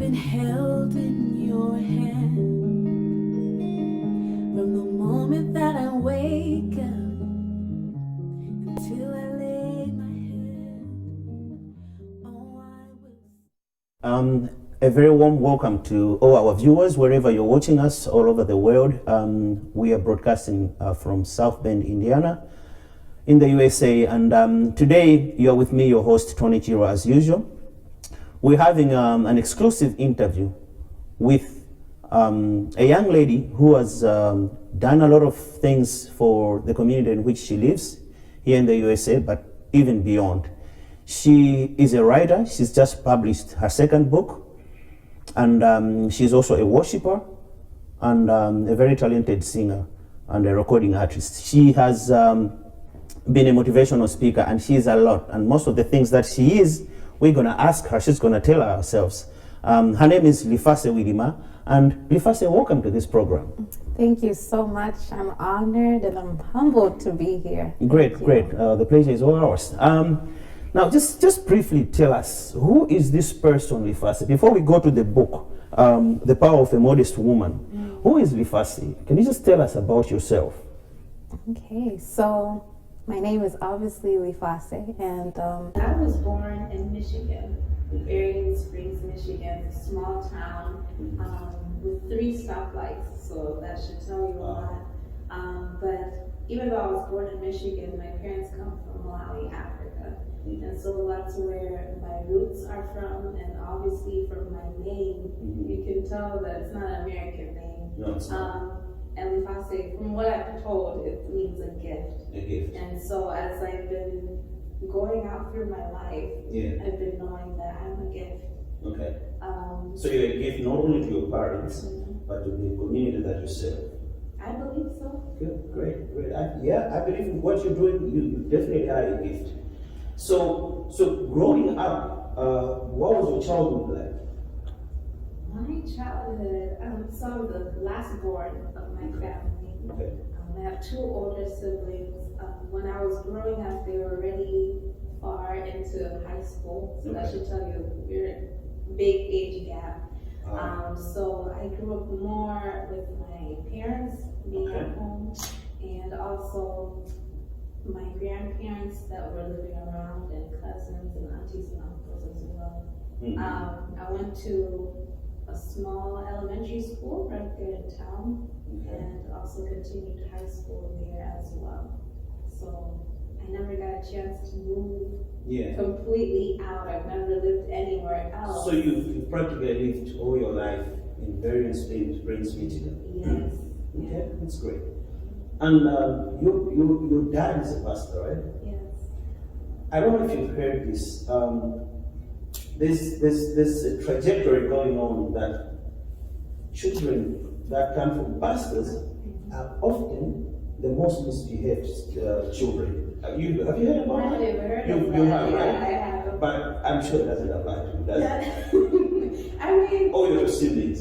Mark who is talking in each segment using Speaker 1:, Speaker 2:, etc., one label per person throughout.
Speaker 1: been held in your hand from the moment that I wake up until I lay my head. Oh,
Speaker 2: A very warm welcome to all our viewers, wherever you're watching us all over the world. We are broadcasting from South Bend, Indiana, in the USA. And today you're with me, your host, Tony Chiro, as usual. We're having an exclusive interview with a young lady who has done a lot of things for the community in which she lives here in the USA, but even beyond. She is a writer. She's just published her second book. And she's also a worshiper and a very talented singer and a recording artist. She has been a motivational speaker, and she is a lot. And most of the things that she is, we're going to ask her. She's going to tell her ourselves. Her name is Lifase Wilima. And Lifase, welcome to this program.
Speaker 3: Thank you so much. I'm honored and I'm humbled to be here.
Speaker 2: Great. The pleasure is all ours. Now, just briefly tell us, who is this person, Lifase? Before we go to the book, The Power of a Modest Woman, who is Lifase? Can you just tell us about yourself?
Speaker 3: Okay, so my name is obviously Lifase, and
Speaker 4: I was born in Michigan, in Berrien Springs, Michigan, a small town with 3 stoplights, so that should tell you a lot. But even though I was born in Michigan, my parents come from Malawi, Africa. And so that's where my roots are from, and obviously from my name, you can tell that it's not an American name.
Speaker 2: No, it's not.
Speaker 4: And Lifase, from what I've been told, it means a gift.
Speaker 2: A gift.
Speaker 4: And so as I've been going out through my life, I've been knowing that I'm a gift.
Speaker 2: Okay. So you're a gift not only to your parents, but to the community that you serve.
Speaker 4: I believe so.
Speaker 2: Good, great. I believe in what you're doing, you definitely are a gift. So growing up, what was your childhood like?
Speaker 4: My childhood, so I'm the last born of my family.
Speaker 2: Okay.
Speaker 4: I have 2 older siblings. When I was growing up, they were already far into high school, so that should tell you we're a big age gap. So I grew up more with my parents being at home, and also my grandparents that were living around, and cousins and aunties and uncles as well. I went to a small elementary school right there in town, and also continued high school there as well. So I never got a chance to move completely out. I've never lived anywhere else.
Speaker 2: So you practically lived all your life in Berrien Springs, Michigan.
Speaker 4: Yes.
Speaker 2: Okay, that's great. And your dad is a pastor, right?
Speaker 4: Yes.
Speaker 2: I don't know if you've heard this. There's a trajectory going on that children that come from pastors are often the most misbehaved children. Have you heard about that?
Speaker 4: I've heard
Speaker 2: You have, right?
Speaker 4: I have.
Speaker 2: But I'm sure it doesn't apply to you, does it?
Speaker 4: I mean,
Speaker 2: All your siblings.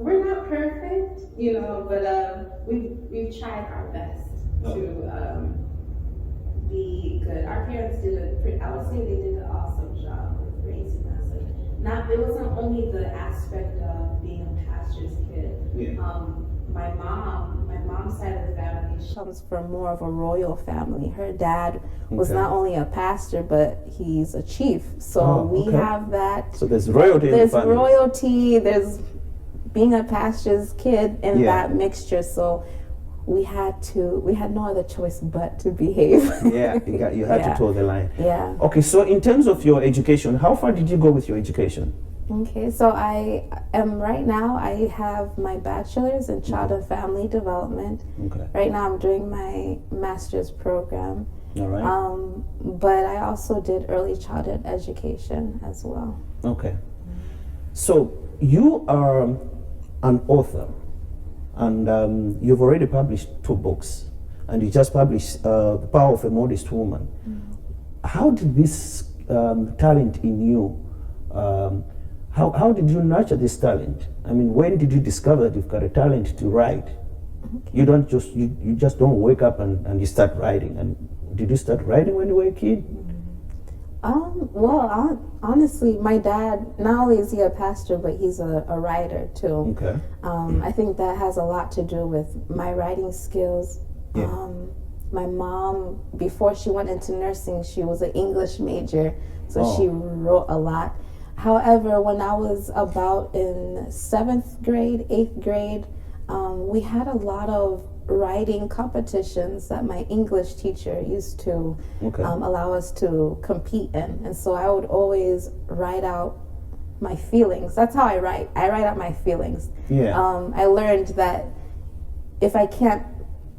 Speaker 4: We're not perfect, but we've tried our best to be good. Our parents did I would say they did an awesome job with raising us. It wasn't only the aspect of being a pastor's kid. My mom's side of the family,
Speaker 3: she comes from more of a royal family. Her dad was not only a pastor, but he's a chief. So we have that.
Speaker 2: So there's royalty in the family.
Speaker 3: There's royalty, there's being a pastor's kid in that mixture. So we had no other choice but to behave.
Speaker 2: You had to toe the line.
Speaker 3: Yeah.
Speaker 2: Okay, so in terms of your education, how far did you go with your education?
Speaker 3: Okay, so I have my bachelor's in child and family development. Okay. Right now I'm doing my master's program.
Speaker 2: All right.
Speaker 3: But I also did early childhood education as well.
Speaker 2: Okay. So you are an author, and you've already published 2 books, and you just published The Power of a Modest Woman. How did this talent in you, how did you nurture this talent? I mean, when did you discover that you've got a talent to write? You don't just you just don't wake up and you start writing. And did you start writing when you were a kid?
Speaker 3: Well, honestly, my dad, not only is he a pastor, but he's a writer too.
Speaker 2: Okay.
Speaker 3: I think that has a lot to do with my writing skills.
Speaker 2: Yeah.
Speaker 3: My mom, before she went into nursing, she was an English major, so she wrote a lot. However, when I was about in 7th grade, 8th grade, we had a lot of writing competitions that my English teacher used to allow us to compete in. And so I would always write out my feelings. That's how I write. I write out my feelings.
Speaker 2: Yeah.
Speaker 3: I learned that if I can't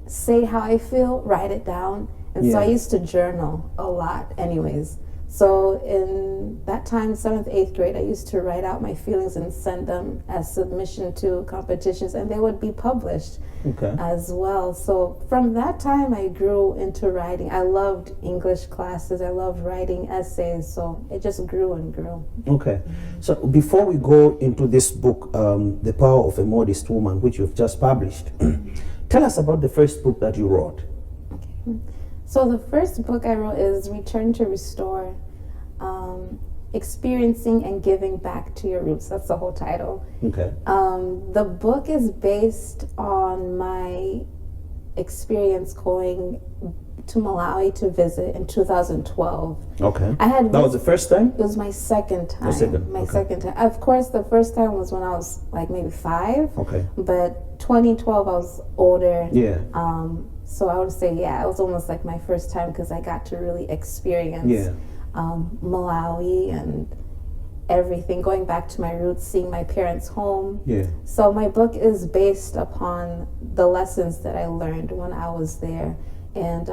Speaker 3: say how I feel, write it down. And so I used to journal a lot anyways. So in that time, 7th, 8th grade, I used to write out my feelings and send them as submission to competitions, and they would be published as well. So from that time, I grew into writing. I loved English classes. I loved writing essays. So it just grew and grew.
Speaker 2: Okay. So before we go into this book, The Power of a Modest Woman, which you've just published, tell us about the first book that you wrote.
Speaker 3: Okay. So the first book I wrote is Return to Restore, Experiencing and Giving Back to Your Roots. That's the whole title.
Speaker 2: Okay.
Speaker 3: The book is based on my experience going to Malawi to visit in 2012.
Speaker 2: Okay.
Speaker 3: That
Speaker 2: was the first time?
Speaker 3: It was my second time.
Speaker 2: Second
Speaker 3: time. Of course, the first time was when I was like maybe 5.
Speaker 2: Okay.
Speaker 3: But 2012, I was older.
Speaker 2: Yeah.
Speaker 3: So I would say, it was almost like my first time because I got to really experience Malawi and everything, going back to my roots, seeing my parents' home.
Speaker 2: Yeah.
Speaker 3: So my book is based upon the lessons that I learned when I was there, and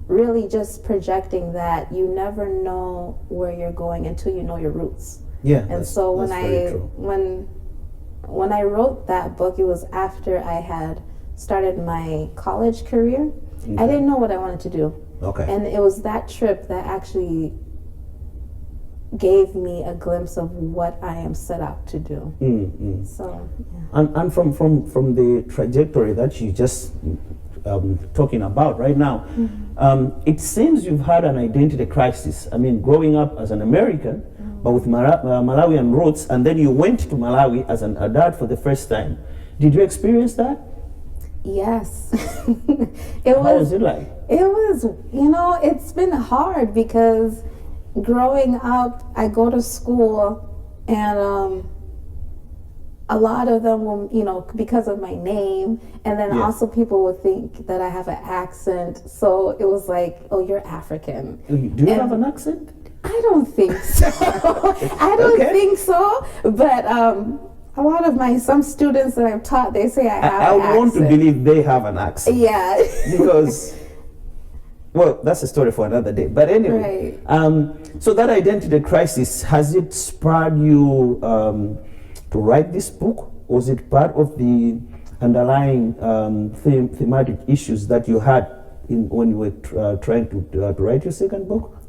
Speaker 3: really just projecting that you never know where you're going until you know your roots.
Speaker 2: Yeah.
Speaker 3: And so when I wrote that book, it was after I had started my college career. I didn't know what I wanted to do.
Speaker 2: Okay.
Speaker 3: And it was that trip that actually gave me a glimpse of what I am set out to do. So,
Speaker 2: And from the trajectory that you just talking about right now, it seems you've had an identity crisis. I mean, growing up as an American, but with Malawian roots, and then you went to Malawi as an adult for the first time. Did you experience that?
Speaker 3: Yes.
Speaker 2: How was it like?
Speaker 3: It was, it's been hard because growing up, I go to school and a lot of them will, because of my name, and then also people will think that I have an accent. So it was like, oh, you're African.
Speaker 2: Do you have an accent?
Speaker 3: I don't think so. I don't think so. But a lot of some students that I've taught, they say I have an accent.
Speaker 2: I want to believe they have an accent.
Speaker 3: Yeah.
Speaker 2: Because, well, that's a story for another day. But anyway, so that identity crisis, has it spurred you to write this book? Was it part of the underlying thematic issues that you had when you were trying to write your second book?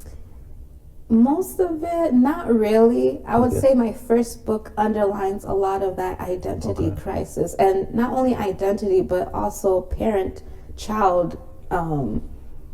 Speaker 3: Most of it, not really. I would say my first book underlines a lot of that identity crisis, and not only identity, but also parent-child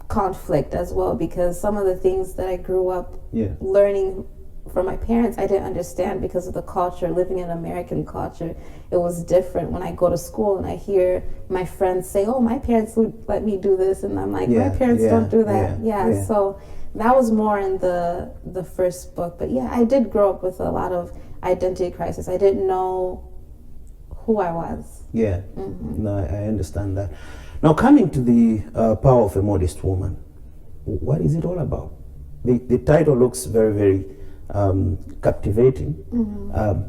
Speaker 3: conflict as well, because some of the things that I grew up learning from my parents, I didn't understand because of the culture, living in American culture. It was different when I go to school and I hear my friends say, oh, my parents would let me do this, and I'm like, my parents don't do that. So that was more in the first book. But I did grow up with a lot of identity crisis. I didn't know who I was.
Speaker 2: No, I understand that. Now, coming to the Power of a Modest Woman, what is it all about? The title looks very, very captivating,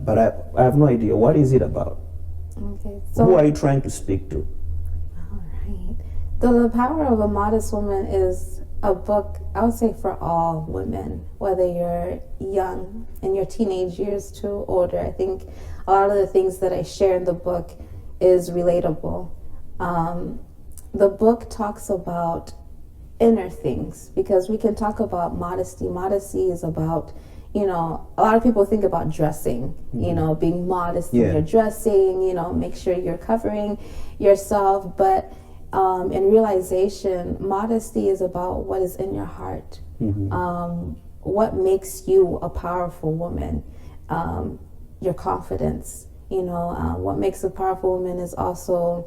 Speaker 2: but I have no idea. What is it about? So who are you trying to speak to?
Speaker 3: All right. The Power of a Modest Woman is a book, I would say, for all women, whether you're young in your teenage years to older. I think a lot of the things that I share in the book is relatable. The book talks about inner things, because we can talk about modesty. Modesty is about, a lot of people think about dressing, being modest in your dressing, make sure you're covering yourself. But in realization, modesty is about what is in your heart. What makes you a powerful woman? Your confidence. What makes a powerful woman is also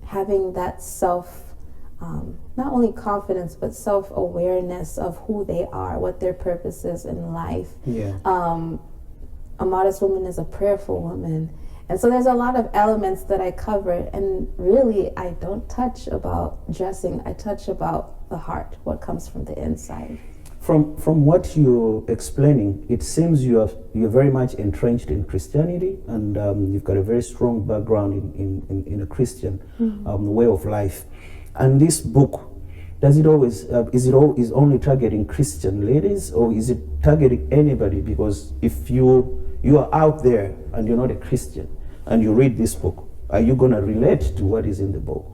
Speaker 3: having that not only confidence, but self-awareness of who they are, what their purpose is in life.
Speaker 2: Yeah.
Speaker 3: A modest woman is a prayerful woman. And so there's a lot of elements that I cover, and really I don't touch about dressing, I touch about the heart, what comes from the inside.
Speaker 2: From what you're explaining, it seems you're very much entrenched in Christianity, and you've got a very strong background in a Christian way of life. And this book, does it always is only targeting Christian ladies, or is it targeting anybody? Because if you are out there and you're not a Christian and you read this book, are you going to relate to what is in the book?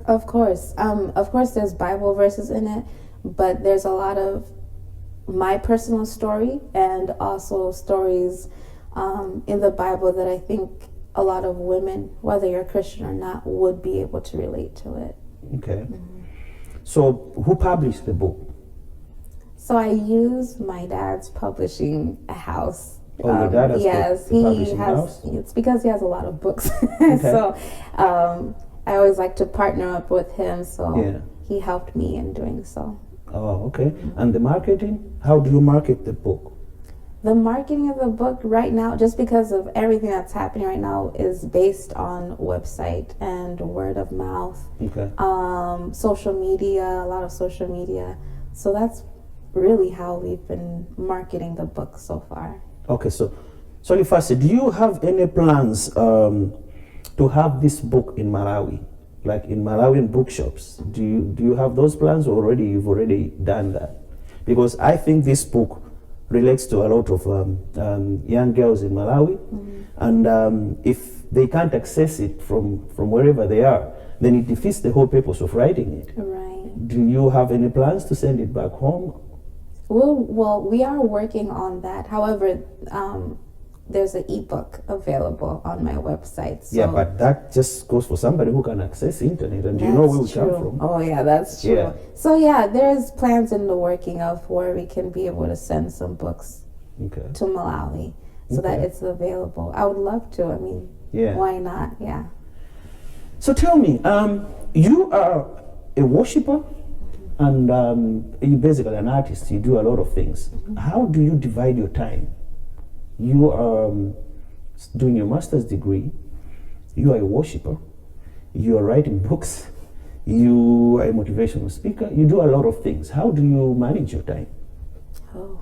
Speaker 3: Of course. There's Bible verses in it, but there's a lot of my personal story and also stories in the Bible that I think a lot of women, whether you're Christian or not, would be able to relate to it.
Speaker 2: Okay. So who published the book?
Speaker 3: So I use my dad's publishing house.
Speaker 2: Oh, your dad has
Speaker 3: he has.
Speaker 2: house?
Speaker 3: It's because he has a lot of books.
Speaker 2: Okay.
Speaker 3: So I always like to partner up with him. So
Speaker 2: Yeah.
Speaker 3: he helped me in doing so.
Speaker 2: Oh, okay. And the marketing? How do you market the book?
Speaker 3: The marketing of the book right now, just because of everything that's happening right now, is based on website and word of mouth.
Speaker 2: Okay.
Speaker 3: Social media, a lot of social media. So that's really how we've been marketing the book so far.
Speaker 2: Okay, so Lifase, do you have any plans to have this book in Malawi, like in Malawian bookshops? Do you have those plans, or you've already done that? Because I think this book relates to a lot of young girls in Malawi, and if they can't access it from wherever they are, then it defeats the whole purpose of writing it.
Speaker 3: Right.
Speaker 2: Do you have any plans to send it back home?
Speaker 3: Well, we are working on that. However, there's an ebook available on my website. So
Speaker 2: Yeah, but that just goes for somebody who can access internet, and you know where we come from.
Speaker 3: Oh yeah, that's true.
Speaker 2: Yeah.
Speaker 3: So yeah, there's plans in the working of where we can be able to send some books
Speaker 2: Okay.
Speaker 3: to Malawi so that
Speaker 2: Okay.
Speaker 3: it's available. I would love to. I mean,
Speaker 2: Yeah.
Speaker 3: why not? Yeah.
Speaker 2: So tell me, you are a worshiper, and you're basically an artist. You do a lot of things. How do you divide your time? You are doing your master's degree. You are a worshiper. You are writing books. You are a motivational speaker. You do a lot of things. How do you manage your time?
Speaker 3: Oh,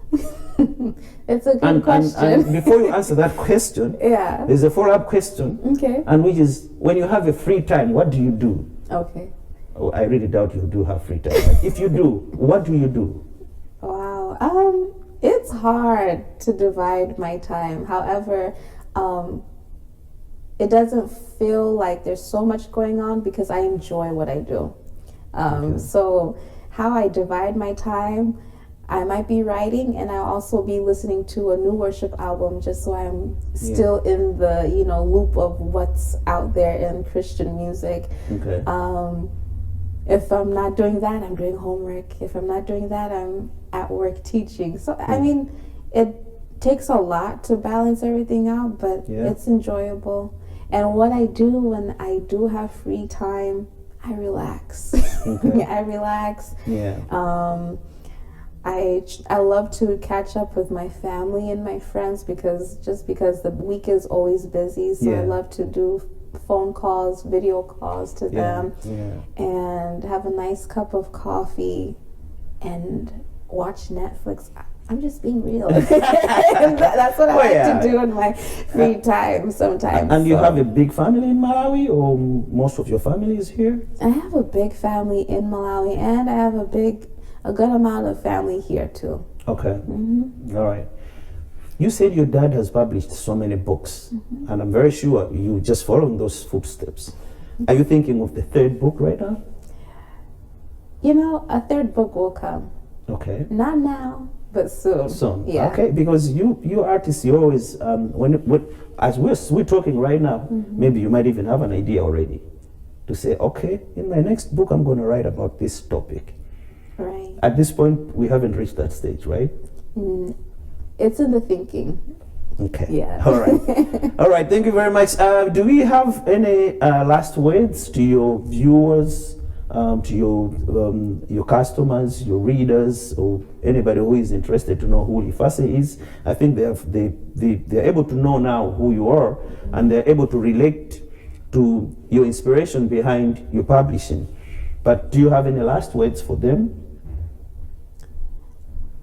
Speaker 3: it's a good question.
Speaker 2: And before you answer that question,
Speaker 3: Yeah.
Speaker 2: there's a follow-up question,
Speaker 3: Okay.
Speaker 2: and which is, when you have a free time, what do you do?
Speaker 3: Okay.
Speaker 2: Oh, I really doubt you do have free time. But if you do, what do you do?
Speaker 3: Wow. It's hard to divide my time. However, it doesn't feel like there's so much going on because I enjoy what I do. So how I divide my time, I might be writing and I'll also be listening to a new worship album just so I'm still in the, loop of what's out there in Christian music.
Speaker 2: Okay.
Speaker 3: If I'm not doing that, I'm doing homework. If I'm not doing that, I'm at work teaching. So, I mean, it takes a lot to balance everything out, but it's enjoyable. And what I do when I do have free time, I relax.
Speaker 2: Okay.
Speaker 3: I relax.
Speaker 2: Yeah.
Speaker 3: I love to catch up with my family and my friends because the week is always busy. So I love to do phone calls, video calls to them, and have a nice cup of coffee and watch Netflix. I'm just being real. That's what I like to do in my free time sometimes.
Speaker 2: And you have a big family in Malawi, or most of your family is here?
Speaker 3: I have a big family in Malawi, and I have a good amount of family here too.
Speaker 2: Okay. All right. You said your dad has published so many books, and I'm very sure you just following those footsteps. Are you thinking of the third book right now?
Speaker 3: A third book will come.
Speaker 2: Okay.
Speaker 3: Not now, but soon.
Speaker 2: Soon.
Speaker 3: Yeah.
Speaker 2: Okay, because you artists, you always as we're talking right now, maybe you might even have an idea already. to say, okay, in my next book, I'm going to write about this topic?
Speaker 3: Right.
Speaker 2: At this point, we haven't reached that stage, right?
Speaker 3: It's in the thinking.
Speaker 2: Okay.
Speaker 3: Yeah.
Speaker 2: All right. All right. Thank you very much. Do we have any last words to your viewers, to your customers, your readers, or anybody who is interested to know who Lifase is? I think they're able to know now who you are, and they're able to relate to your inspiration behind your publishing. But do you have any last words for them?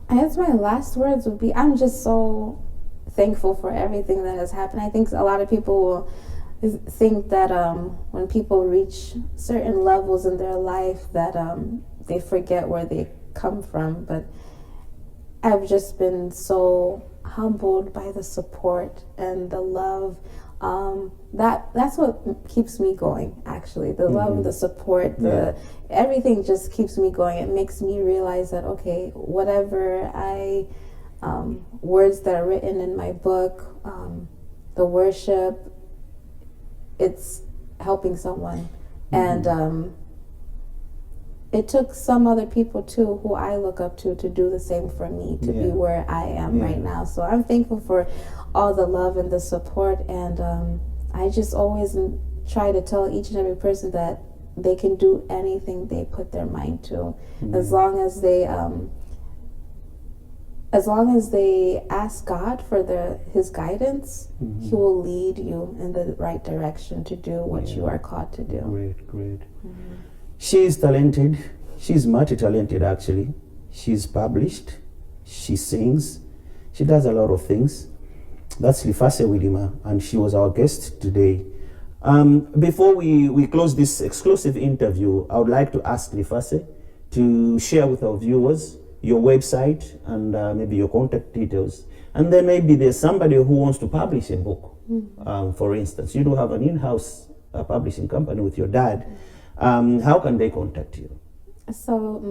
Speaker 3: I guess my last words would be, I'm just so thankful for everything that has happened. I think a lot of people will think that when people reach certain levels in their life that they forget where they come from. But I've just been so humbled by the support and the love. That's what keeps me going, actually. The love, the support, everything just keeps me going. It makes me realize that, okay, whatever words that are written in my book, the worship, it's helping someone. And it took some other people too who I look up to do the same for me, to be where I am right now. So I'm thankful for all the love and the support, and I just always try to tell each and every person that they can do anything they put their mind to, as long as they ask God for His guidance. He will lead you in the right direction to do what you are called to do.
Speaker 2: Great. She is talented. She's multi-talented, actually. She's published. She sings. She does a lot of things. That's Lifase Wilima, and she was our guest today. Before we close this exclusive interview, I would like to ask Lifase to share with our viewers your website and maybe your contact details. And then maybe there's somebody who wants to publish a book. For instance, you do have an in-house publishing company with your dad. How can they contact you? So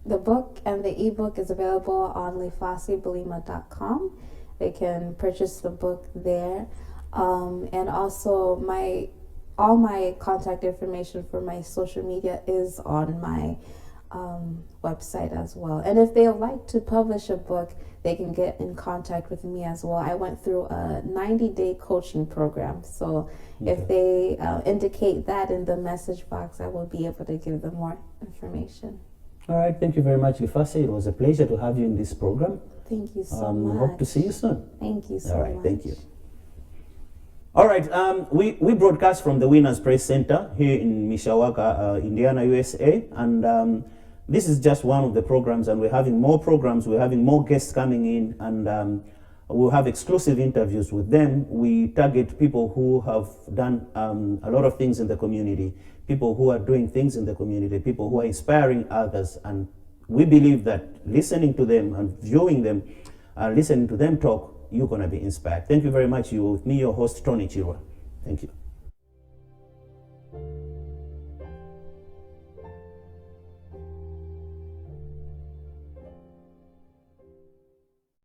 Speaker 3: the book and the ebook is available on lifasebilima.com. They can purchase the book there. And also all my contact information for my social media is on my website as well. And if they would like to publish a book, they can get in contact with me as well. I went through a 90-day coaching program. So if they indicate that in the message box, I will be able to give them more information.
Speaker 2: All right. Thank you very much, Lifase. It was a pleasure to have you in this program.
Speaker 3: Thank you so much.
Speaker 2: Hope to see you soon.
Speaker 3: Thank you so much.
Speaker 2: All right. Thank you. All right. We broadcast from the Winners Press Center here in Mishawaka, Indiana, USA. And this is just one of the programs, and we're having more programs. We're having more guests coming in, and we'll have exclusive interviews with them. We target people who have done a lot of things in the community, people who are doing things in the community, people who are inspiring others. And we believe that listening to them and viewing them, listening to them talk, you're going to be inspired. Thank you very much. You with me, your host, Tony Chirwa. Thank you.